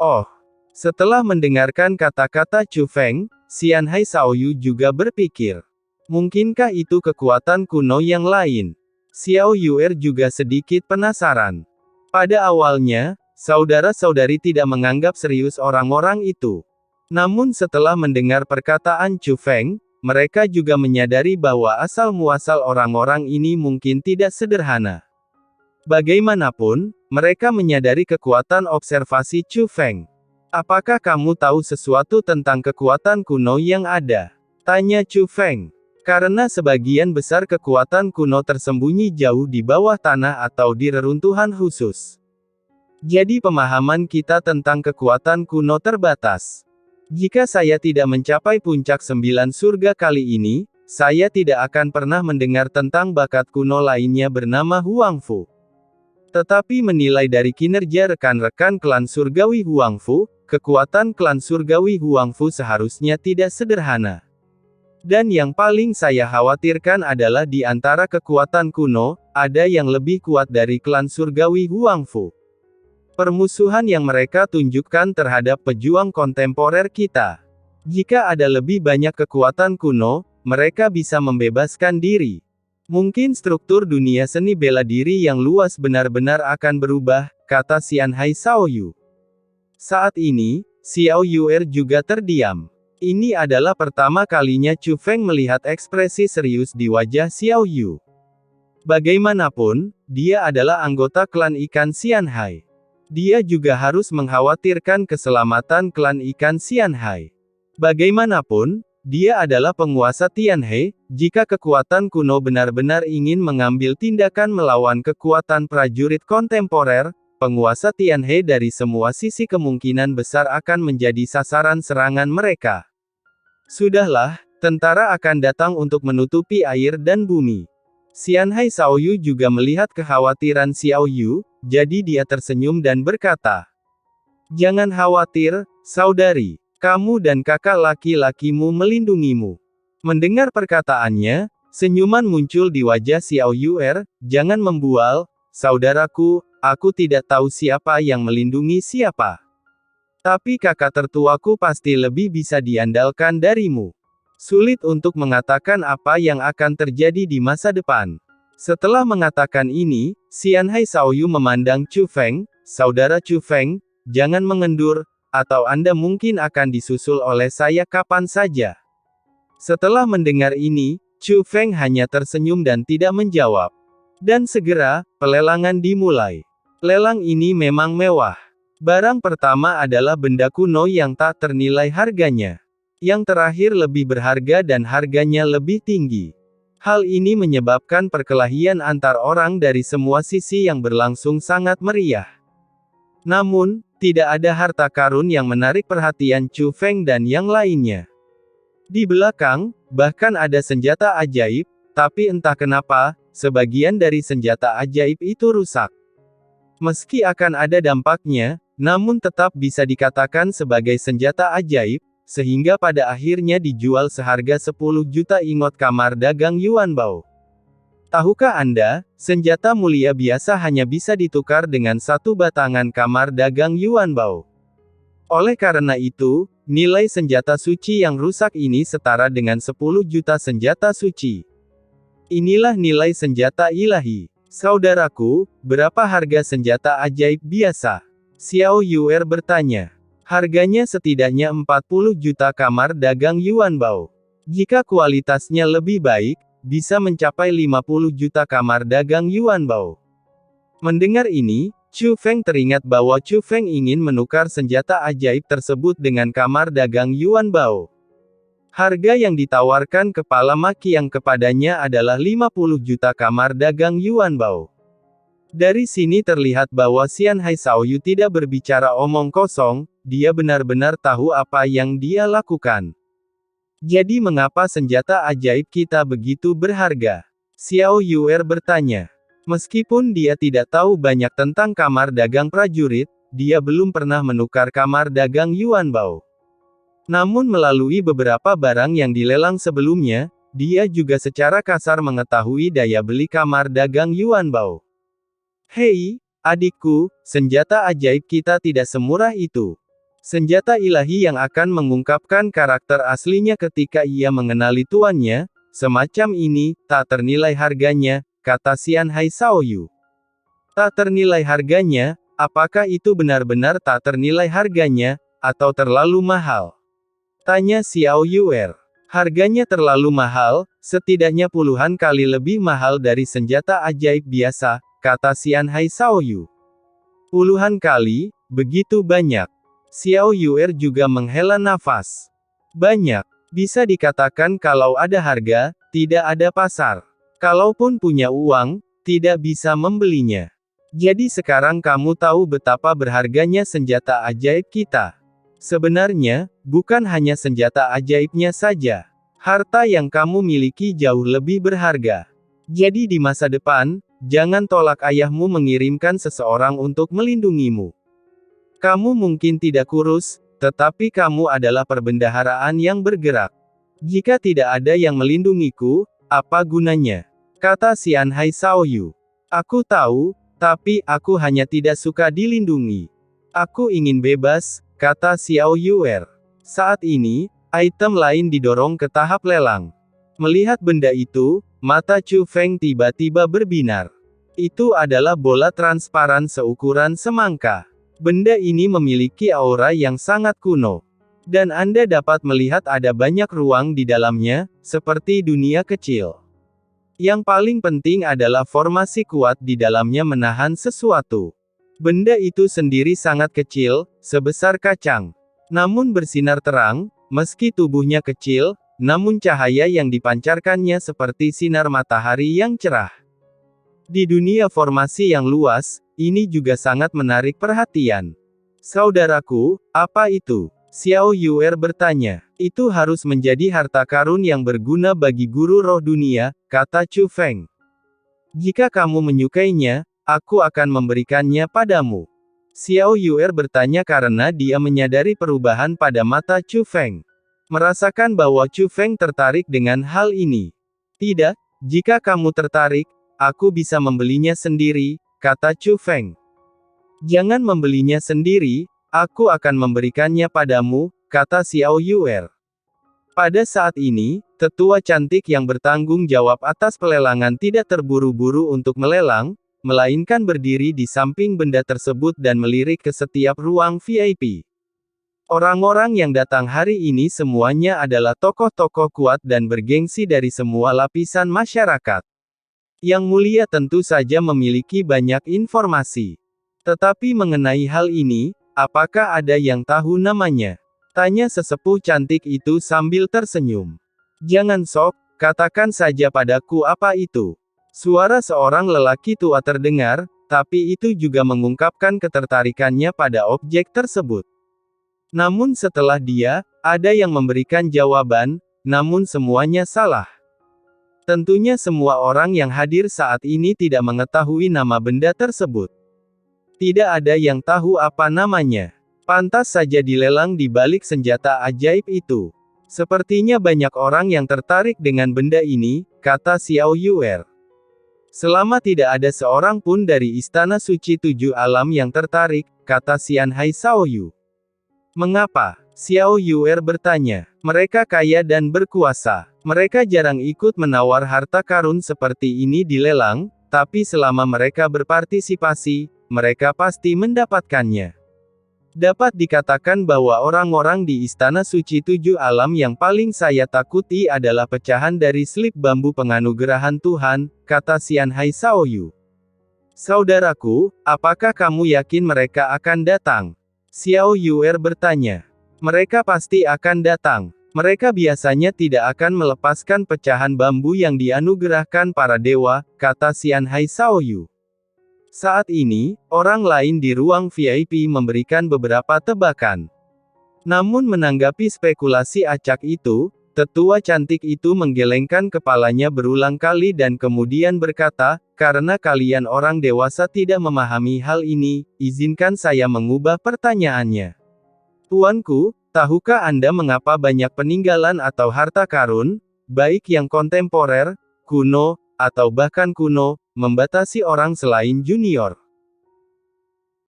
Oh, setelah mendengarkan kata-kata Chu Feng, Xianhai Xiaoyu juga berpikir. Mungkinkah itu kekuatan kuno yang lain? Xiao Yuer juga sedikit penasaran. Pada awalnya, saudara-saudari tidak menganggap serius orang-orang itu. Namun setelah mendengar perkataan Chu Feng, mereka juga menyadari bahwa asal-muasal orang-orang ini mungkin tidak sederhana. Bagaimanapun, mereka menyadari kekuatan observasi Chu Feng. Apakah kamu tahu sesuatu tentang kekuatan kuno yang ada? Tanya Chu Feng. Karena sebagian besar kekuatan kuno tersembunyi jauh di bawah tanah atau di reruntuhan khusus. Jadi pemahaman kita tentang kekuatan kuno terbatas. Jika saya tidak mencapai puncak 9 surga kali ini, saya tidak akan pernah mendengar tentang bakat kuno lainnya bernama Huang Fu. Tetapi menilai dari kinerja rekan-rekan klan surgawi Huang Fu, kekuatan klan surgawi Huang Fu seharusnya tidak sederhana. Dan yang paling saya khawatirkan adalah di antara kekuatan kuno, ada yang lebih kuat dari klan surgawi Huang Fu. Permusuhan yang mereka tunjukkan terhadap pejuang kontemporer kita. Jika ada lebih banyak kekuatan kuno, mereka bisa membebaskan diri. Mungkin struktur dunia seni bela diri yang luas benar-benar akan berubah, kata Xianhai Xiaoyu. Saat ini, Xiao Yuer juga terdiam. Ini adalah pertama kalinya Chu Feng melihat ekspresi serius di wajah Xiao Yu. Bagaimanapun, dia adalah anggota klan ikan Xianhai. Dia juga harus mengkhawatirkan keselamatan klan ikan Xianhai. Bagaimanapun, dia adalah penguasa Tianhe. Jika kekuatan kuno benar-benar ingin mengambil tindakan melawan kekuatan prajurit kontemporer, penguasa Tianhe dari semua sisi kemungkinan besar akan menjadi sasaran serangan mereka. Sudahlah, tentara akan datang untuk menutupi air dan bumi. Xianhai Xiaoyu juga melihat kekhawatiran Xiao Yu, jadi dia tersenyum dan berkata, "Jangan khawatir, saudari. Kamu dan kakak laki-lakimu melindungimu." Mendengar perkataannya, senyuman muncul di wajah Xiao Yuer. "Jangan membual, saudaraku, aku tidak tahu siapa yang melindungi siapa. Tapi kakak tertuaku pasti lebih bisa diandalkan darimu. Sulit untuk mengatakan apa yang akan terjadi di masa depan." Setelah mengatakan ini, Xianhai Xiaoyu memandang Chu Feng, "Saudara Chu Feng, jangan mengendur, atau Anda mungkin akan disusul oleh saya kapan saja." Setelah mendengar ini, Chu Feng hanya tersenyum dan tidak menjawab. Dan segera, pelelangan dimulai. Lelang ini memang mewah. Barang pertama adalah benda kuno yang tak ternilai harganya. Yang terakhir lebih berharga dan harganya lebih tinggi. Hal ini menyebabkan perkelahian antar orang dari semua sisi yang berlangsung sangat meriah. Namun, tidak ada harta karun yang menarik perhatian Chu Feng dan yang lainnya. Di belakang, bahkan ada senjata ajaib, tapi entah kenapa, sebagian dari senjata ajaib itu rusak. Meski akan ada dampaknya, namun tetap bisa dikatakan sebagai senjata ajaib, sehingga pada akhirnya dijual seharga 10 juta ingot kamar dagang Yuan Bao. Tahukah Anda, senjata mulia biasa hanya bisa ditukar dengan satu batangan kamar dagang Yuan Bao. Oleh karena itu, nilai senjata suci yang rusak ini setara dengan 10 juta senjata suci. Inilah nilai senjata ilahi. Saudaraku, berapa harga senjata ajaib biasa? Xiao Yuer bertanya. Harganya setidaknya 40 juta kamar dagang Yuan Bao. Jika kualitasnya lebih baik, bisa mencapai 50 juta kamar dagang Yuan Bao. Mendengar ini, Chu Feng teringat bahwa Chu Feng ingin menukar senjata ajaib tersebut dengan kamar dagang Yuan Bao. Harga yang ditawarkan kepala maki yang kepadanya adalah 50 juta kamar dagang Yuan Bao. Dari sini terlihat bahwa Xianhai Xiaoyu tidak berbicara omong kosong, dia benar-benar tahu apa yang dia lakukan. Jadi mengapa senjata ajaib kita begitu berharga? Xiao Yuer bertanya. Meskipun dia tidak tahu banyak tentang kamar dagang prajurit, dia belum pernah menukar kamar dagang Yuan Bao. Namun melalui beberapa barang yang dilelang sebelumnya, dia juga secara kasar mengetahui daya beli kamar dagang Yuan Bao. "Hei, adikku, senjata ajaib kita tidak semurah itu. Senjata ilahi yang akan mengungkapkan karakter aslinya ketika ia mengenali tuannya, semacam ini, tak ternilai harganya, kata Xian Hai Shaoyu. Tak ternilai harganya, apakah itu benar-benar tak ternilai harganya, atau terlalu mahal? Tanya Xiao Yuer. Harganya terlalu mahal, setidaknya puluhan kali lebih mahal dari senjata ajaib biasa, kata Xian Hai Shaoyu. Puluhan kali, begitu banyak. Xiao Yuer juga menghela nafas. Banyak. Bisa dikatakan kalau ada harga, tidak ada pasar. Kalaupun punya uang, tidak bisa membelinya. Jadi sekarang kamu tahu betapa berharganya senjata ajaib kita. Sebenarnya, bukan hanya senjata ajaibnya saja. Harta yang kamu miliki jauh lebih berharga. Jadi di masa depan, jangan tolak ayahmu mengirimkan seseorang untuk melindungimu. Kamu mungkin tidak kurus, tetapi kamu adalah perbendaharaan yang bergerak. Jika tidak ada yang melindungiku, apa gunanya? Kata Xian Hai Shaoyu. Aku tahu, tapi aku hanya tidak suka dilindungi. Aku ingin bebas, kata Xiao Yuer. Saat ini, item lain didorong ke tahap lelang. Melihat benda itu, mata Chu Feng tiba-tiba berbinar. Itu adalah bola transparan seukuran semangka. Benda ini memiliki aura yang sangat kuno. Dan Anda dapat melihat ada banyak ruang di dalamnya, seperti dunia kecil. Yang paling penting adalah formasi kuat di dalamnya menahan sesuatu. Benda itu sendiri sangat kecil, sebesar kacang. Namun bersinar terang, meski tubuhnya kecil, namun cahaya yang dipancarkannya seperti sinar matahari yang cerah. Di dunia formasi yang luas, ini juga sangat menarik perhatian. Saudaraku, apa itu? Xiao Yuer bertanya. Itu harus menjadi harta karun yang berguna bagi guru roh dunia, kata Chu Feng. Jika kamu menyukainya, aku akan memberikannya padamu. Xiao Yuer bertanya karena dia menyadari perubahan pada mata Chu Feng. Merasakan bahwa Chu Feng tertarik dengan hal ini. Tidak, jika kamu tertarik, aku bisa membelinya sendiri, kata Chu Feng. Jangan membelinya sendiri, aku akan memberikannya padamu, kata Xiao Yuer. Pada saat ini, tetua cantik yang bertanggung jawab atas pelelangan tidak terburu-buru untuk melelang, melainkan berdiri di samping benda tersebut dan melirik ke setiap ruang VIP. Orang-orang yang datang hari ini semuanya adalah tokoh-tokoh kuat dan bergengsi dari semua lapisan masyarakat. Yang mulia tentu saja memiliki banyak informasi. Tetapi mengenai hal ini, apakah ada yang tahu namanya? Tanya sesepuh cantik itu sambil tersenyum. Jangan sok, katakan saja padaku apa itu. Suara seorang lelaki tua terdengar, tapi itu juga mengungkapkan ketertarikannya pada objek tersebut. Namun setelah dia, ada yang memberikan jawaban, namun semuanya salah. Tentunya semua orang yang hadir saat ini tidak mengetahui nama benda tersebut. Tidak ada yang tahu apa namanya. Pantas saja dilelang di balik senjata ajaib itu. Sepertinya banyak orang yang tertarik dengan benda ini, kata Xiao Yuer. Selama tidak ada seorang pun dari Istana Suci Tujuh Alam yang tertarik, kata Xian Hai Shaoyu. Mengapa? Xiao Yuer bertanya. Mereka kaya dan berkuasa. Mereka jarang ikut menawar harta karun seperti ini di lelang, tapi selama mereka berpartisipasi, mereka pasti mendapatkannya. Dapat dikatakan bahwa orang-orang di Istana Suci Tujuh Alam yang paling saya takuti adalah pecahan dari slip bambu penganugerahan Tuhan, kata Xian Hai Shaoyu. Saudaraku, apakah kamu yakin mereka akan datang? Xiao Yuer bertanya. Mereka pasti akan datang. Mereka biasanya tidak akan melepaskan pecahan bambu yang dianugerahkan para dewa, kata Xian Hai Shaoyu. Saat ini, orang lain di ruang VIP memberikan beberapa tebakan. Namun menanggapi spekulasi acak itu, tetua cantik itu menggelengkan kepalanya berulang kali dan kemudian berkata, karena kalian orang dewasa tidak memahami hal ini, izinkan saya mengubah pertanyaannya. Tuanku, tahukah Anda mengapa banyak peninggalan atau harta karun, baik yang kontemporer, kuno, atau bahkan kuno, membatasi orang selain junior?